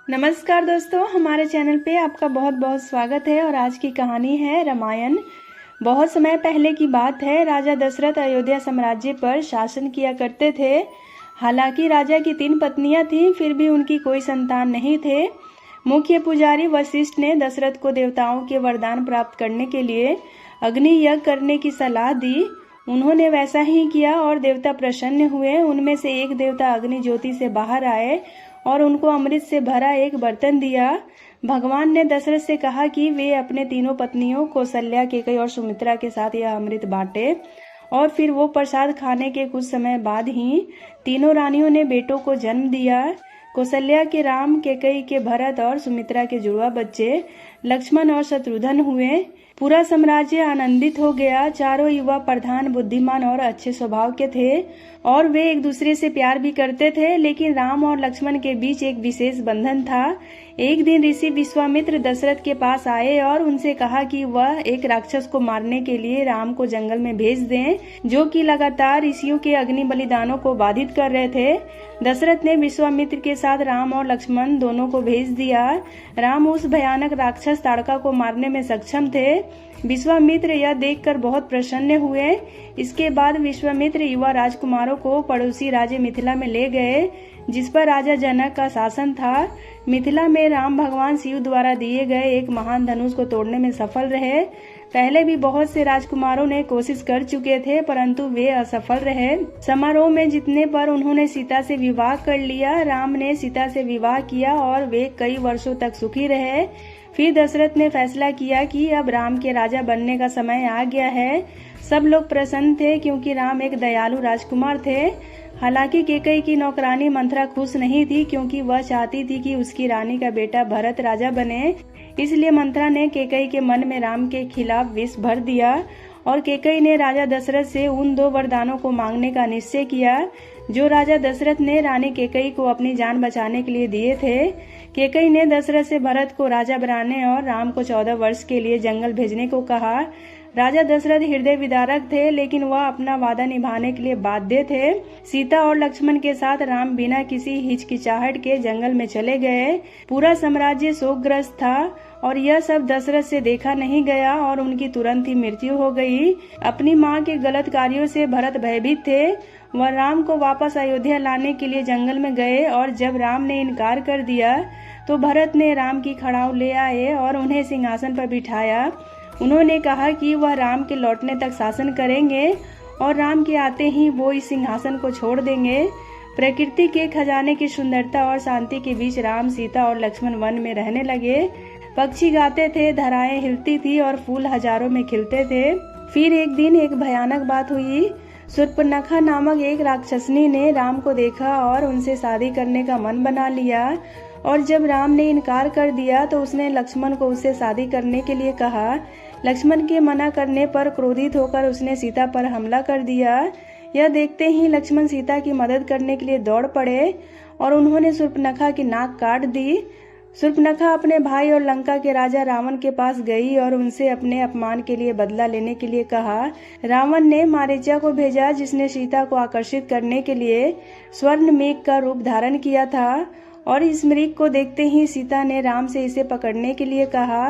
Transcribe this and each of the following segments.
नमस्कार दोस्तों, हमारे चैनल पे आपका बहुत बहुत स्वागत है। और आज की कहानी है रामायण। बहुत समय पहले की बात है। राजा दशरथ अयोध्या साम्राज्य पर शासन किया करते थे। हालांकि राजा की 3 पत्नियां थीं, फिर भी उनकी कोई संतान नहीं थे। मुख्य पुजारी वशिष्ठ ने दशरथ को देवताओं के वरदान प्राप्त करने के लिए अग्नि यज्ञ करने की सलाह दी। उन्होंने वैसा ही किया और देवता प्रसन्न हुए। उनमें से एक देवता अग्नि ज्योति से बाहर आए और उनको अमृत से भरा एक बर्तन दिया। भगवान ने दशरथ से कहा कि वे अपने तीनों पत्नियों कौशल्या, केकई और सुमित्रा के साथ यह अमृत बांटे। और फिर वो प्रसाद खाने के कुछ समय बाद ही तीनों रानियों ने बेटों को जन्म दिया। कौशल्या के राम, केकई के भरत और सुमित्रा के जुड़वा बच्चे लक्ष्मण और शत्रुघ्न हुए। पूरा साम्राज्य आनंदित हो गया। चारों युवा प्रधान, बुद्धिमान और अच्छे स्वभाव के थे और वे एक दूसरे से प्यार भी करते थे। लेकिन राम और लक्ष्मण के बीच एक विशेष बंधन था। एक दिन ऋषि विश्वामित्र दशरथ के पास आए और उनसे कहा कि वह एक राक्षस को मारने के लिए राम को जंगल में भेज दें, जो कि लगातार ऋषियों के अग्नि बलिदानों को बाधित कर रहे थे। दशरथ ने विश्वामित्र के साथ राम और लक्ष्मण दोनों को भेज दिया। राम उस भयानक राक्षस ताड़का को मारने में सक्षम थे। विश्वामित्र यह देखकर बहुत प्रसन्न हुए। इसके बाद विश्वामित्र युवा राजकुमारों को पड़ोसी राज्य मिथिला में ले गए, जिस पर राजा जनक का शासन था। मिथिला में राम भगवान शिव द्वारा दिए गए एक महान धनुष को तोड़ने में सफल रहे। पहले भी बहुत से राजकुमारों ने कोशिश कर चुके थे, परंतु वे असफल रहे। समारोह में जीतने पर उन्होंने सीता से विवाह कर लिया। राम ने सीता से विवाह किया और वे कई वर्षों तक सुखी रहे। फिर दशरथ ने फैसला किया कि अब राम के राजा बनने का समय आ गया है। सब लोग प्रसन्न थे क्योंकि राम एक दयालु राजकुमार थे। हालांकि केकई की नौकरानी मंथरा खुश नहीं थी, क्योंकि वह चाहती थी कि उसकी रानी का बेटा भरत राजा बने। इसलिए मंथरा ने केकई के मन में राम के खिलाफ विष भर दिया और केकई ने राजा दशरथ से उन 2 वरदानों को मांगने का निश्चय किया जो राजा दशरथ ने रानी केकई को अपनी जान बचाने के लिए दिए थे। केकई ने दशरथ से भरत को राजा बनाने और राम को 14 वर्ष के लिए जंगल भेजने को कहा। राजा दशरथ हृदय विदारक थे, लेकिन वह अपना वादा निभाने के लिए बाध्य थे। सीता और लक्ष्मण के साथ राम बिना किसी हिचकिचाहट के जंगल में चले गए। पूरा साम्राज्य शोकग्रस्त था और यह सब दशरथ से देखा नहीं गया और उनकी तुरंत ही मृत्यु हो गई। अपनी मां के गलत कार्यों से भरत भयभीत थे। वह राम को वापस अयोध्या लाने के लिए जंगल में गए और जब राम ने इनकार कर दिया तो भरत ने राम की खड़ाऊ ले आए और उन्हें सिंहासन पर बिठाया। उन्होंने कहा कि वह राम के लौटने तक शासन करेंगे और राम के आते ही वो इस सिंहासन को छोड़ देंगे। प्रकृति के खजाने की सुंदरता और शांति के बीच राम, सीता और लक्ष्मण वन में रहने लगे। पक्षी गाते थे, धराएं हिलती थी और फूल हजारों में खिलते थे। फिर एक दिन एक भयानक बात हुई। शूर्पणखा नामक एक राक्षसनी ने राम को देखा और उनसे शादी करने का मन बना लिया। और जब राम ने इनकार कर दिया तो उसने लक्ष्मण को उससे शादी करने के लिए कहा। लक्ष्मण के मना करने पर क्रोधित होकर उसने सीता पर हमला कर दिया। यह देखते ही लक्ष्मण सीता की मदद करने के लिए दौड़ पड़े और उन्होंने शूर्पणखा की नाक काट दी। शूर्पणखा अपने भाई और लंका के राजा रावण के पास गई और उनसे अपने अपमान के लिए बदला लेने के लिए कहा। रावण ने मारीचा को भेजा, जिसने सीता को आकर्षित करने के लिए स्वर्ण मेघ का रूप धारण किया था। और इस मृग को देखते ही सीता ने राम से इसे पकड़ने के लिए कहा।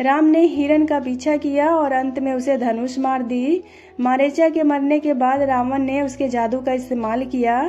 राम ने हिरण का पीछा किया और अंत में उसे धनुष मार दी। मारीचा के मरने के बाद रावण ने उसके जादू का इस्तेमाल किया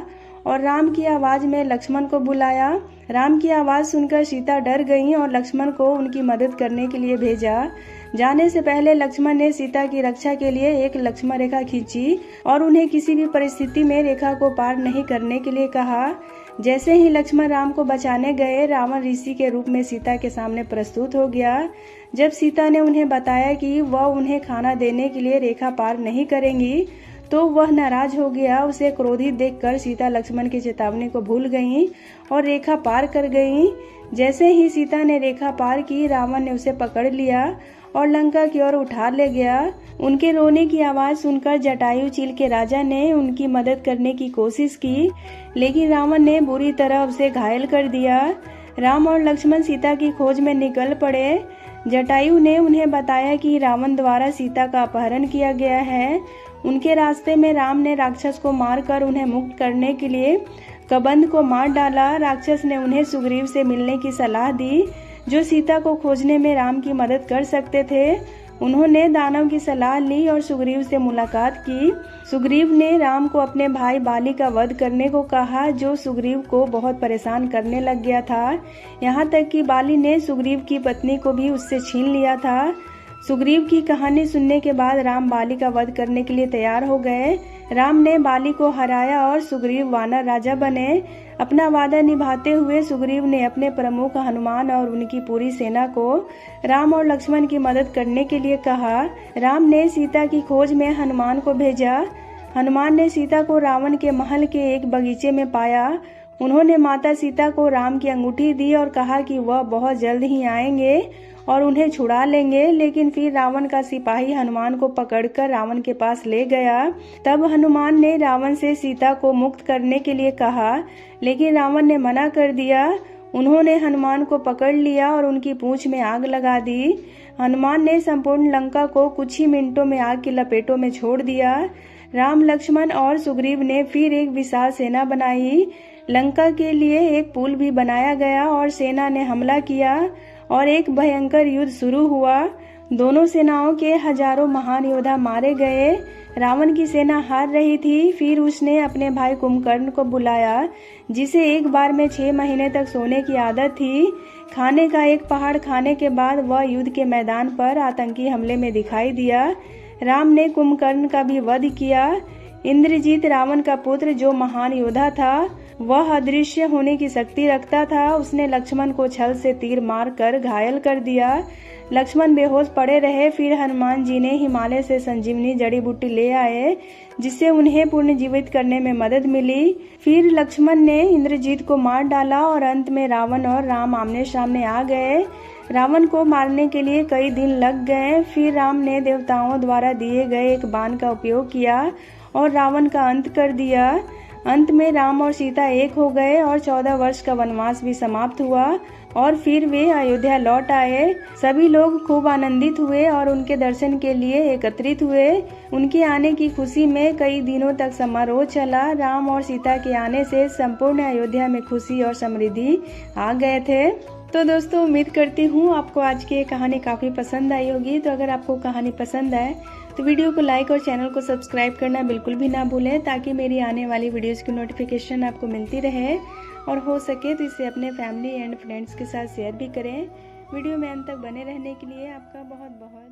और राम की आवाज में लक्ष्मण को बुलाया। राम की आवाज सुनकर सीता डर गईं और लक्ष्मण को उनकी मदद करने के लिए भेजा। जाने से पहले लक्ष्मण ने सीता की रक्षा के लिए एक लक्ष्मण रेखा खींची और उन्हें किसी भी परिस्थिति में रेखा को पार नहीं करने के लिए कहा। जैसे ही लक्ष्मण राम को बचाने गए, रावण ऋषि के रूप में सीता के सामने प्रस्तुत हो गया। जब सीता ने उन्हें बताया कि वह उन्हें खाना देने के लिए रेखा पार नहीं करेंगी, तो वह नाराज हो गया। उसे क्रोधित देखकर सीता लक्ष्मण की चेतावनी को भूल गईं और रेखा पार कर गईं। जैसे ही सीता ने रेखा पार की, रावण ने उसे पकड़ लिया और लंका की ओर उठा ले गया। उनके रोने की आवाज सुनकर जटायु चील के राजा ने उनकी मदद करने की कोशिश की, लेकिन रावण ने बुरी तरह उसे घायल कर दिया। राम और लक्ष्मण सीता की खोज में निकल पड़े। जटायु ने उन्हें बताया कि रावण द्वारा सीता का अपहरण किया गया है। उनके रास्ते में राम ने राक्षस को मारकर उन्हें मुक्त करने के लिए कबंध को मार डाला। राक्षस ने उन्हें सुग्रीव से मिलने की सलाह दी, जो सीता को खोजने में राम की मदद कर सकते थे। उन्होंने दानव की सलाह ली और सुग्रीव से मुलाकात की। सुग्रीव ने राम को अपने भाई बाली का वध करने को कहा, जो सुग्रीव को बहुत परेशान करने लग गया था। यहाँ तक कि बाली ने सुग्रीव की पत्नी को भी उससे छीन लिया था। सुग्रीव की कहानी सुनने के बाद राम बाली का वध करने के लिए तैयार हो गए। राम ने बाली को हराया और सुग्रीव वानर राजा बने। अपना वादा निभाते हुए सुग्रीव ने अपने प्रमुख हनुमान और उनकी पूरी सेना को राम और लक्ष्मण की मदद करने के लिए कहा। राम ने सीता की खोज में हनुमान को भेजा। हनुमान ने सीता को रावण के महल के एक बगीचे में पाया। उन्होंने माता सीता को राम की अंगूठी दी और कहा कि वह बहुत जल्द ही आएंगे और उन्हें छुड़ा लेंगे। लेकिन फिर रावण का सिपाही हनुमान को पकड़कर रावण के पास ले गया। तब हनुमान ने रावण से सीता को मुक्त करने के लिए कहा, लेकिन रावण ने मना कर दिया। उन्होंने हनुमान को पकड़ लिया और उनकी पूंछ में आग लगा दी। हनुमान ने संपूर्ण लंका को कुछ ही मिनटों में आग की लपेटों में छोड़ दिया। राम, लक्ष्मण और सुग्रीव ने फिर एक विशाल सेना बनाई। लंका के लिए एक पुल भी बनाया गया और सेना ने हमला किया और एक भयंकर युद्ध शुरू हुआ। दोनों सेनाओं के हजारों महान योद्धा मारे गए। रावण की सेना हार रही थी। फिर उसने अपने भाई कुंभकर्ण को बुलाया, जिसे एक बार में 6 महीने तक सोने की आदत थी। खाने का एक पहाड़ खाने के बाद वह युद्ध के मैदान पर आतंकी हमले में दिखाई दिया। राम ने कुंभकर्ण का भी वध किया। इंद्रजीत, रावण का पुत्र, जो महान योद्धा था, वह अदृश्य होने की शक्ति रखता था। उसने लक्ष्मण को छल से तीर मारकर घायल कर दिया। लक्ष्मण बेहोश पड़े रहे। फिर हनुमान जी ने हिमालय से संजीवनी जड़ी बूटी ले आए, जिससे उन्हें पुनर्जीवित करने में मदद मिली। फिर लक्ष्मण ने इंद्रजीत को मार डाला और अंत में रावण और राम आमने सामने आ गए। रावण को मारने के लिए कई दिन लग गए। फिर राम ने देवताओं द्वारा दिए गए एक बाण का उपयोग किया और रावण का अंत कर दिया। अंत में राम और सीता एक हो गए और 14 वर्ष का वनवास भी समाप्त हुआ और फिर वे अयोध्या लौट आए। सभी लोग खूब आनंदित हुए और उनके दर्शन के लिए एकत्रित हुए। उनके आने की खुशी में कई दिनों तक समारोह चला। राम और सीता के आने से संपूर्ण अयोध्या में खुशी और समृद्धि आ गए थे। तो दोस्तों, उम्मीद करती हूँ आपको आज की ये कहानी काफ़ी पसंद आई होगी। तो अगर आपको कहानी पसंद आए तो वीडियो को लाइक और चैनल को सब्सक्राइब करना बिल्कुल भी ना भूलें, ताकि मेरी आने वाली वीडियोस की नोटिफिकेशन आपको मिलती रहे। और हो सके तो इसे अपने फैमिली एंड फ्रेंड्स के साथ शेयर भी करें। वीडियो में अंत तक बने रहने के लिए आपका बहुत बहुत